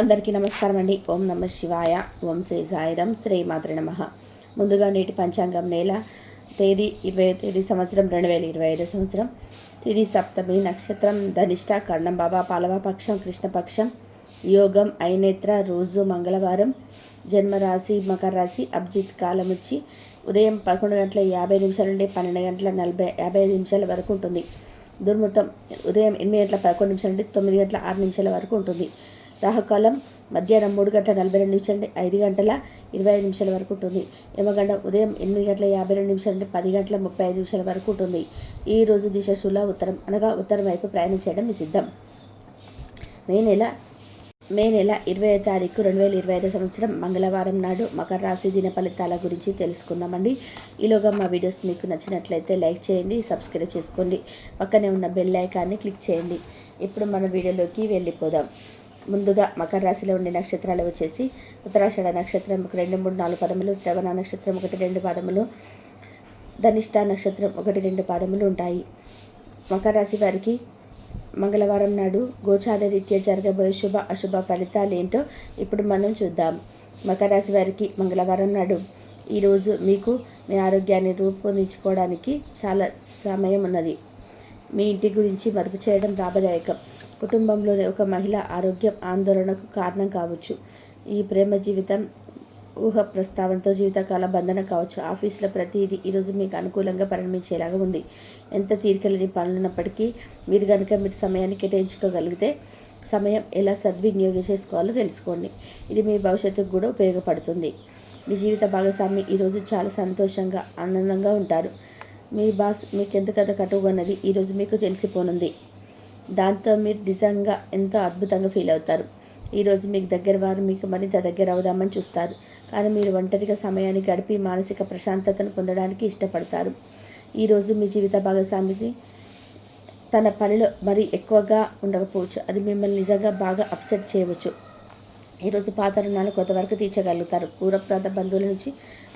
అందరికీ నమస్కారం అండి. ఓం నమ శివాయ. ఓం శ్రీ సాయిరం. శ్రీ మాత్రే నమః. ముందుగా నేటి పంచాంగం నెల తేదీ 20 సంవత్సరం 2025 సంవత్సరం. తిథి సప్తమి, నక్షత్రం ధనిష్ట, కర్ణం బాబా, పాలవ పక్షం, కృష్ణపక్షం, యోగం ఐనేత్ర, రోజు మంగళవారం, జన్మరాశి మకర రాశి, అభిజిత్ కాలం వచ్చి ఉదయం 11:50 నుండి 12:55 వరకు ఉంటుంది. దుర్ముహూర్తం ఉదయం 8:11 నుండి 9:06 వరకు ఉంటుంది. రాహుకాలం మధ్యాహ్నం 3:42 నుండి 5:25 వరకు ఉంటుంది. యమగండం ఉదయం 8:52 నుండి 10:35 వరకు ఉంటుంది. ఈ రోజు దిశ శూల ఉత్తరం, అనగా ఉత్తరం వైపు ప్రయాణం చేయడం నిషిద్ధం. మే నెల 20వ తారీఖు 2025 సంవత్సరం మంగళవారం నాడు మకర రాశి దిన ఫలితాల గురించి తెలుసుకుందామండి. ఈలోగా మా వీడియోస్ మీకు నచ్చినట్లయితే లైక్ చేయండి, సబ్స్క్రైబ్ చేసుకోండి, పక్కనే ఉన్న బెల్ ఐకాన్ని క్లిక్ చేయండి. ఇప్పుడు మన వీడియోలోకి వెళ్ళిపోదాం. ముందుగా మకర రాశిలో ఉండే నక్షత్రాలు వచ్చేసి ఉత్తరాషాఢ నక్షత్రం 1, 2, 3, 4 పాదములు, శ్రవణ నక్షత్రం 1, 2 పాదములు, ధనిష్ట నక్షత్రం 1, 2 పాదములు ఉంటాయి. మకర రాశి వారికి మంగళవారం నాడు గోచార రీత్యా జరగబోయే శుభ అశుభ ఫలితాలు ఏంటో ఇప్పుడు మనం చూద్దాం. మకర రాశి వారికి మంగళవారం నాడు ఈరోజు మీకు మీ ఆరోగ్యాన్ని రూపొందించుకోవడానికి చాలా సమయం ఉన్నది. మీ ఇంటి గురించి మదుపు చేయడం లాభదాయకం. కుటుంబంలోని ఒక మహిళ ఆరోగ్యం ఆందోళనకు కారణం కావచ్చు. ఈ ప్రేమ జీవితం ఊహ ప్రస్తావనతో జీవితకాల బంధనం కావచ్చు. ఆఫీసులో ప్రతిదీ ఈరోజు మీకు అనుకూలంగా పరిణమించేలాగా ఉంది. ఎంత తీరికలేని పనులున్నప్పటికీ మీరు సమయాన్ని కేటాయించుకోగలిగితే సమయం ఎలా సద్వినియోగం చేసుకోవాలో తెలుసుకోండి. ఇది మీ భవిష్యత్తుకు కూడా ఉపయోగపడుతుంది. మీ జీవిత భాగస్వామి ఈరోజు చాలా సంతోషంగా ఆనందంగా ఉంటారు. మీ బాస్ మీకు ఎంత కథ కట్టుకున్నది ఈరోజు మీకు తెలిసిపోనుంది. దాంతో మీరు నిజంగా ఎంతో అద్భుతంగా ఫీల్ అవుతారు. ఈరోజు మీకు దగ్గర వారు మీకు మరింత దగ్గర అవుదామని చూస్తారు, కానీ మీరు ఒంటరిగా సమయాన్ని గడిపి మానసిక ప్రశాంతతను పొందడానికి ఇష్టపడతారు. ఈరోజు మీ జీవిత భాగస్వామికి తన పనిలో మరీ ఎక్కువగా ఉండకపోవచ్చు. అది మిమ్మల్ని నిజంగా బాగా అప్సెట్ చేయవచ్చు. ఈరోజు పాత రుణాలు కొంతవరకు తీర్చగలుగుతారు. పూర్వప్రాంత బంధువుల నుంచి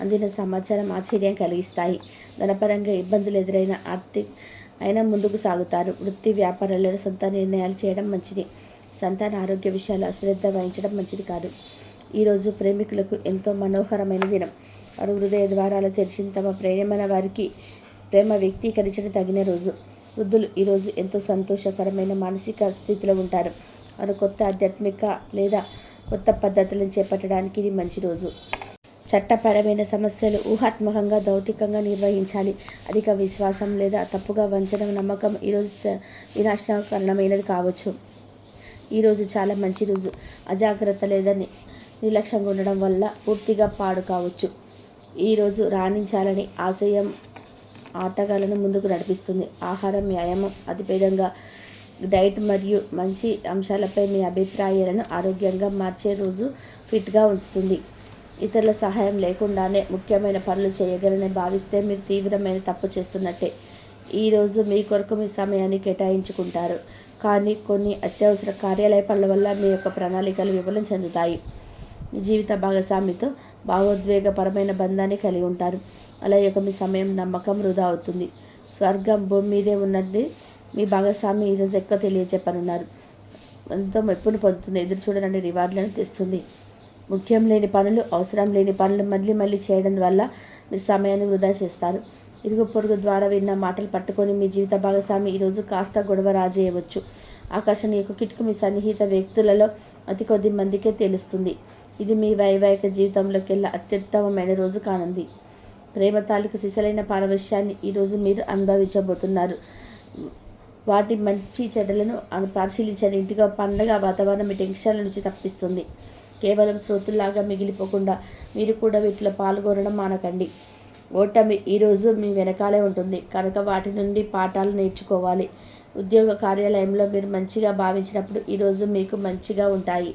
అందిన సమాచారం ఆశ్చర్యం కలిగిస్తాయి. ధనపరంగా ఇబ్బందులు అయినా ముందుకు సాగుతారు. వృత్తి వ్యాపారాలలో సొంత నిర్ణయాలు చేయడం మంచిది. సంతాన ఆరోగ్య విషయాలు అశ్రద్ధ వహించడం మంచిది కాదు. ఈరోజు ప్రేమికులకు ఎంతో మనోహరమైన దినం. వారు హృదయ ద్వారాలు తెరిచి తమ ప్రేమైన వారికి ప్రేమ వ్యక్తీకరించడం తగిన రోజు. వృద్ధులు ఈరోజు ఎంతో సంతోషకరమైన మానసిక స్థితిలో ఉంటారు. వారు కొత్త ఆధ్యాత్మిక లేదా కొత్త పద్ధతులను చేపట్టడానికి ఇది మంచి రోజు. చట్టపరమైన సమస్యలు ఊహాత్మకంగా భౌతికంగా నిర్వహించాలి. అధిక విశ్వాసం లేదా తప్పుగా వంచడం నమ్మకం ఈరోజు వినాశనకరమైనది కావచ్చు. ఈరోజు చాలా మంచి రోజు. అజాగ్రత్త లేదా నిర్లక్ష్యంగా ఉండడం వల్ల పూర్తిగా పాడు కావచ్చు. ఈరోజు రాణించాలని ఆశయం ఆటగాళ్లను ముందుకు నడిపిస్తుంది. ఆహారం, వ్యాయామం, అతిపెదంగా డైట్ మరియు మంచి అంశాలపై మీ అభిప్రాయాలను ఆరోగ్యంగా మార్చే రోజు ఫిట్గా ఉంచుతుంది. ఇతరుల సహాయం లేకుండానే ముఖ్యమైన పనులు చేయగలని భావిస్తే మీరు తీవ్రమైన తప్పు చేస్తున్నట్టే. ఈరోజు మీ కొరకు మీ సమయాన్ని కేటాయించుకుంటారు, కానీ కొన్ని అత్యవసర కార్యాలయ పనుల వల్ల మీ యొక్క ప్రణాళికలు విఫలం చెందుతాయి. మీ జీవిత భాగస్వామితో భావోద్వేగపరమైన బంధాన్ని కలిగి ఉంటారు. అలాగే మీ సమయం నమ్మకం వృధా అవుతుంది. స్వర్గం భూమి మీదే ఉన్నట్టు మీ భాగస్వామి ఈరోజు ఎక్కువ తెలియజెప్పనున్నారు. ఎంతో మెప్పును పొందుతుంది. ఎదురు చూడని రివార్డులను తెస్తుంది. ముఖ్యం లేని పనులు, అవసరం లేని పనులు మళ్ళీ చేయడం వల్ల మీరు సమయాన్ని వృధా చేస్తారు. ఇరుగు పొరుగు ద్వారా విన్న మాటలు పట్టుకొని మీ జీవిత భాగస్వామి ఈరోజు కాస్త గొడవ రాజేయవచ్చు. ఆకర్షణీయ కిటుకు మీ సన్నిహిత వ్యక్తులలో అతి కొద్ది మందికే తెలుస్తుంది. ఇది మీ వైవాహిక జీవితంలోకెల్లా అత్యుత్తమమైన రోజు కానుంది. ప్రేమ తాలూకు సిసలైన పారవశ్యాన్ని ఈరోజు మీరు అనుభవించబోతున్నారు. వాటి మంచి చెడ్డలను పరిశీలించండి. ఇంటిగా పండగ వాతావరణం మీ టెన్షన్ల నుంచి తప్పిస్తుంది. కేవలం శ్రోతుల్లాగా మిగిలిపోకుండా మీరు కూడా వీటిలో పాల్గొనడం మానకండి. ఓటమి ఈరోజు మీ వెనకాలే ఉంటుంది కనుక వాటి నుండి పాఠాలు నేర్చుకోవాలి. ఉద్యోగ కార్యాలయంలో మీరు మంచిగా భావించినప్పుడు ఈరోజు మీకు మంచిగా ఉంటాయి.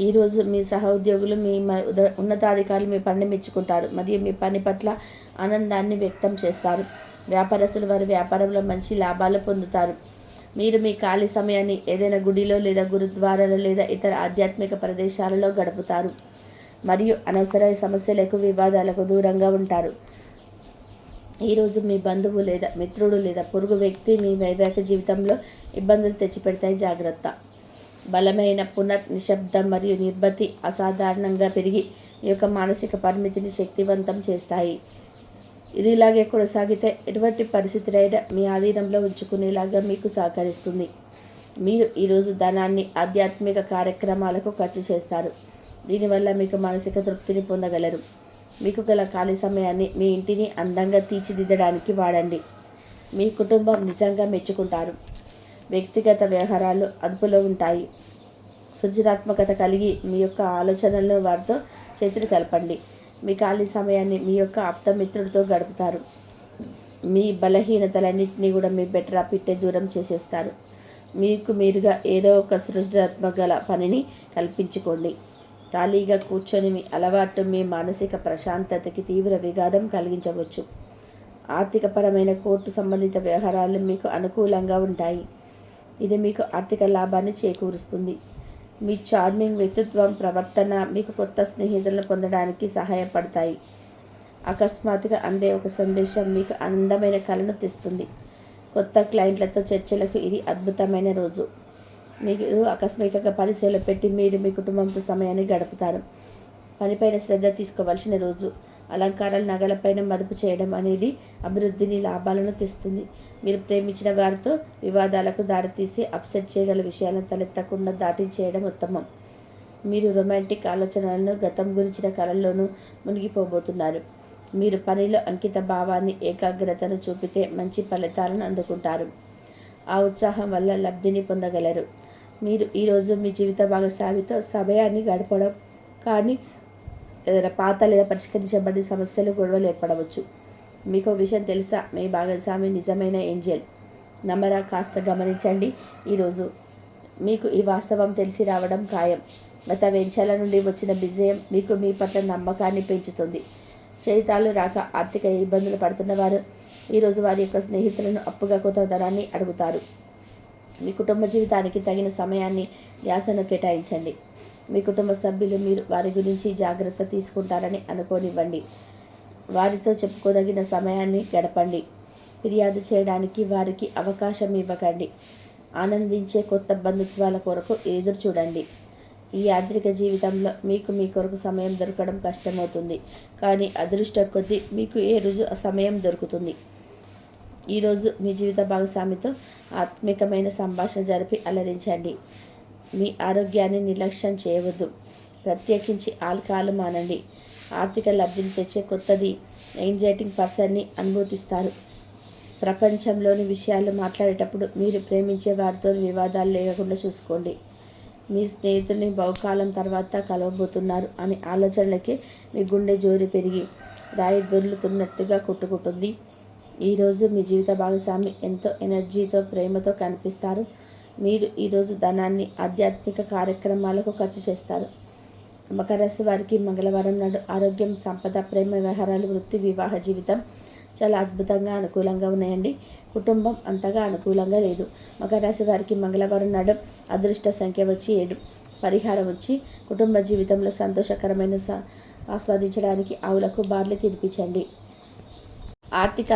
ఈరోజు మీ సహోద్యోగులు, మీ ఉన్నతాధికారులు మీ పనిని మెచ్చుకుంటారు మరియు మీ పని పట్ల ఆనందాన్ని వ్యక్తం చేస్తారు. వ్యాపారస్తులు వారి వ్యాపారంలో మంచి లాభాలు పొందుతారు. మీరు మీ ఖాళీ సమయాన్ని ఏదైనా గుడిలో లేదా గురుద్వారాలో లేదా ఇతర ఆధ్యాత్మిక ప్రదేశాలలో గడుపుతారు మరియు అనవసర సమస్యలకు, వివాదాలకు దూరంగా ఉంటారు. ఈరోజు మీ బంధువు లేదా మిత్రుడు లేదా పొరుగు వ్యక్తి మీ వైవాహిక జీవితంలో ఇబ్బందులు తెచ్చిపెడతాయి. జాగ్రత్త. బలమైన నిశ్శబ్దం మరియు నిర్భతి అసాధారణంగా పెరిగి ఈ యొక్క మానసిక పరిమితిని శక్తివంతం చేస్తాయి. ఇది ఇలాగే కొనసాగితే ఎటువంటి పరిస్థితులైనా మీ ఆధీనంలో ఉంచుకునేలాగా మీకు సహకరిస్తుంది. మీరు ఈరోజు ధనాన్ని ఆధ్యాత్మిక కార్యక్రమాలకు ఖర్చు చేస్తారు. దీనివల్ల మీకు మానసిక తృప్తిని పొందగలరు. మీకు గల ఖాళీ సమయాన్ని మీ ఇంటిని అందంగా తీర్చిదిద్దడానికి వాడండి. మీ కుటుంబం నిజంగా మెచ్చుకుంటారు. వ్యక్తిగత వ్యవహారాలు అదుపులో ఉంటాయి. సృజనాత్మకత కలిగి మీ యొక్క ఆలోచనలను వారితో చేతులు కలపండి. మీ ఖాళీ సమయాన్ని మీ యొక్క ఆప్తమిత్రుడితో గడుపుతారు. మీ బలహీనతలన్నింటినీ కూడా మీ బెటర్ పిట్టే దూరం చేసేస్తారు. మీకు మీరుగా ఏదో ఒక సృజనాత్మక గల పనిని కల్పించుకోండి. ఖాళీగా కూర్చొని మీ అలవాటు మీ మానసిక ప్రశాంతతకి తీవ్ర విఘాతం కలిగించవచ్చు. ఆర్థికపరమైన కోర్టు సంబంధిత వ్యవహారాలు మీకు అనుకూలంగా ఉంటాయి. ఇది మీకు ఆర్థిక లాభాన్ని చేకూరుస్తుంది. మీ చార్మింగ్ వ్యక్తిత్వం ప్రవర్తన మీకు కొత్త స్నేహితులను పొందడానికి సహాయపడతాయి. అకస్మాత్తుగా అందే ఒక సందేశం మీకు ఆనందమైన కళను తెస్తుంది. కొత్త క్లయింట్లతో చర్చలకు ఇది అద్భుతమైన రోజు. మీరు ఆకస్మికంగా పరిశీలన పెట్టి మీరు మీ కుటుంబంతో సమయాన్ని గడుపుతారు. పనిపైన శ్రద్ధ తీసుకోవాల్సిన రోజు. అలంకారాలు నగలపైన మదుపు చేయడం అనేది అభివృద్ధిని లాభాలను తెస్తుంది. మీరు ప్రేమించిన వారితో వివాదాలకు దారితీసి అప్సెట్ చేయగల విషయాలను తలెత్తకుండా దాటించేయడం ఉత్తమం. మీరు రొమాంటిక్ ఆలోచనలను గతం గురించిన కళల్లోనూ మునిగిపోబోతున్నారు. మీరు పనిలో అంకిత భావాన్ని ఏకాగ్రతను చూపితే మంచి ఫలితాలను అందుకుంటారు. ఆ ఉత్సాహం వల్ల లబ్ధిని పొందగలరు. మీరు ఈరోజు మీ జీవిత భాగస్వామితో సమయాన్ని గడపడం కానీ ఏదైనా పాత లేదా పరిష్కరించబడిన సమస్యలు గొడవలు ఏర్పడవచ్చు. మీకు విషయం తెలుసా? మీ భాగస్వామి నిజమైన ఏంజెల్. నమ్మరా? కాస్త గమనించండి. ఈరోజు మీకు ఈ వాస్తవం తెలిసి రావడం ఖాయం. గత వెంచాల నుండి వచ్చిన విజయం మీకు మీ పట్ల నమ్మకాన్ని పెంచుతుంది. చేతాలు రాక ఆర్థిక ఇబ్బందులు పడుతున్నవారు ఈరోజు వారి యొక్క స్నేహితులను అప్పుగా కొత్త ధనాన్ని అడుగుతారు. మీ కుటుంబ జీవితానికి తగిన సమయాన్ని ధ్యాసను కేటాయించండి. మీ కుటుంబ సభ్యులు మీరు వారి గురించి జాగ్రత్త తీసుకుంటారని అనుకోనివ్వండి. వారితో చెప్పుకోదగిన సమయాన్ని గడపండి. ఫిర్యాదు చేయడానికి వారికి అవకాశం ఇవ్వకండి. ఆనందించే కొత్త బంధుత్వాల కొరకు ఎదురు చూడండి. ఈ యాంత్రిక జీవితంలో మీకు మీ కొరకు సమయం దొరకడం కష్టమవుతుంది. కానీ అదృష్టం కొద్దీ మీకు ఏ రోజు ఆ సమయం దొరుకుతుంది. ఈరోజు మీ జీవిత భాగస్వామితో ఆత్మికమైన సంభాషణ జరిపి అలరించండి. మీ ఆరోగ్యాన్ని నిర్లక్ష్యం చేయవద్దు. ప్రత్యేకించి ఆల్కహాల్ మానండి. ఆర్థిక లబ్ధిని తెచ్చే కొత్తది ఎంజైటింగ్ పర్సన్ని అనుభూతిస్తారు. ప్రపంచంలోని విషయాలు మాట్లాడేటప్పుడు మీరు ప్రేమించే వారితో వివాదాలు లేకుండా చూసుకోండి. మీ స్నేహితుల్ని బహుకాలం తర్వాత కలవబోతున్నారు అనే ఆలోచనలకి మీ గుండె జోరు పెరిగి రాయి దొర్లుతున్నట్టుగా కొట్టుకుంటుంది. ఈరోజు మీ జీవిత భాగస్వామి ఎంతో ఎనర్జీతో ప్రేమతో కనిపిస్తారు. మీరు ఈరోజు ధనాన్ని ఆధ్యాత్మిక కార్యక్రమాలకు ఖర్చు చేస్తారు. మకర రాశి వారికి మంగళవారం నాడు ఆరోగ్యం, సంపద, ప్రేమ వ్యవహారాలు, వృత్తి, వివాహ జీవితం చాలా అద్భుతంగా అనుకూలంగా ఉన్నాయండి. కుటుంబం అంతగా అనుకూలంగా లేదు. మకర రాశి వారికి మంగళవారం నాడు అదృష్ట సంఖ్య వచ్చి 7. పరిహారం వచ్చి కుటుంబ జీవితంలో సంతోషకరమైన ఆస్వాదించడానికి ఆవులకు బార్లీ తినిపించండి. ఆర్థిక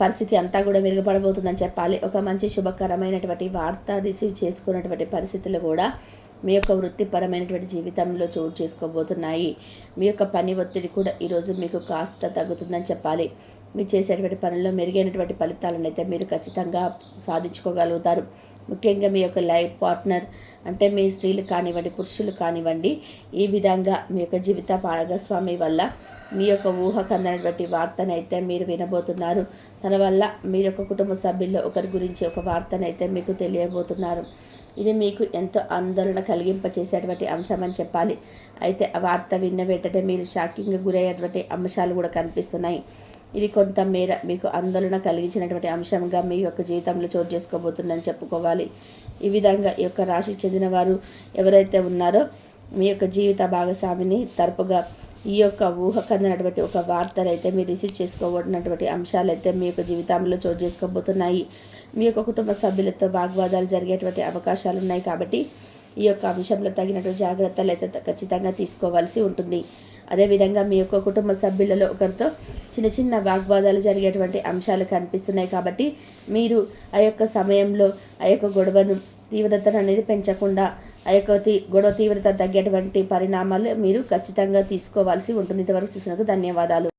పరిస్థితి అంతా కూడా మెరుగుపడబోతుందని చెప్పాలి. ఒక మంచి శుభకరమైనటువంటి వార్త రిసీవ్ చేసుకున్నటువంటి పరిస్థితులు కూడా మీ యొక్క వృత్తిపరమైనటువంటి జీవితంలో చోటు చేసుకోబోతున్నాయి. మీ యొక్క పని ఒత్తిడి కూడా ఈరోజు మీకు కాస్త తగ్గుతుందని చెప్పాలి. మీరు చేసేటువంటి పనుల్లో మెరుగైనటువంటి ఫలితాలను అయితే మీరు ఖచ్చితంగా సాధించుకోగలుగుతారు. ముఖ్యంగా మీ యొక్క లైఫ్ పార్ట్నర్ అంటే మీ స్త్రీలు కానివ్వండి, పురుషులు కానివ్వండి, ఈ విధంగా మీ యొక్క జీవిత భాగస్వామి వల్ల మీ యొక్క ఊహకు అందనటువంటి వార్తనైతే మీరు వినబోతున్నారు. తన వల్ల మీ యొక్క కుటుంబ సభ్యుల్లో ఒకరి గురించి ఒక వార్తనైతే మీకు తెలియబోతున్నారు. ఇది మీకు ఎంతో ఆందోళన కలిగింపచేసేటువంటి అంశం అని చెప్పాలి. అయితే ఆ వార్త విన్న వెంటనే మీరు షాకింగ్గా గురయ్యేటువంటి అంశాలు కూడా కనిపిస్తున్నాయి. ఇది కొంత మేర మీకు ఆందోళన కలిగించినటువంటి అంశంగా మీ యొక్క జీవితంలో చోటు చేసుకోబోతుందని చెప్పుకోవాలి. ఈ విధంగా ఈ యొక్క రాశికి చెందిన వారు ఎవరైతే ఉన్నారో మీ యొక్క జీవిత భాగస్వామిని తరపుగా ఈ యొక్క ఊహకందనటువంటి ఒక వార్తనైతే మీరు రిసీవ్ చేసుకోబోతున్నటువంటి అంశాలైతే మీ యొక్క జీవితంలో చోటు చేసుకోబోతున్నాయి. మీ యొక్క కుటుంబ సభ్యులతో వాగ్వాదాలు జరిగేటువంటి అవకాశాలు ఉన్నాయి. కాబట్టి ఈ యొక్క అంశంలో తగినటువంటి జాగ్రత్తలు అయితే ఖచ్చితంగా తీసుకోవాల్సి ఉంటుంది. అదేవిధంగా మీ యొక్క కుటుంబ సభ్యులలో ఒకరితో చిన్న చిన్న వాగ్వాదాలు జరిగేటువంటి అంశాలు కనిపిస్తున్నాయి. కాబట్టి మీరు ఆ యొక్క సమయంలో ఆ యొక్క గొడవను తీవ్రతను అనేది పెంచకుండా ఆ యొక్క గొడవ తీవ్రత తగ్గేటువంటి పరిణామాలు మీరు ఖచ్చితంగా తీసుకోవాల్సి ఉంటుంది. ఇంతవరకు చూసినందుకు ధన్యవాదాలు.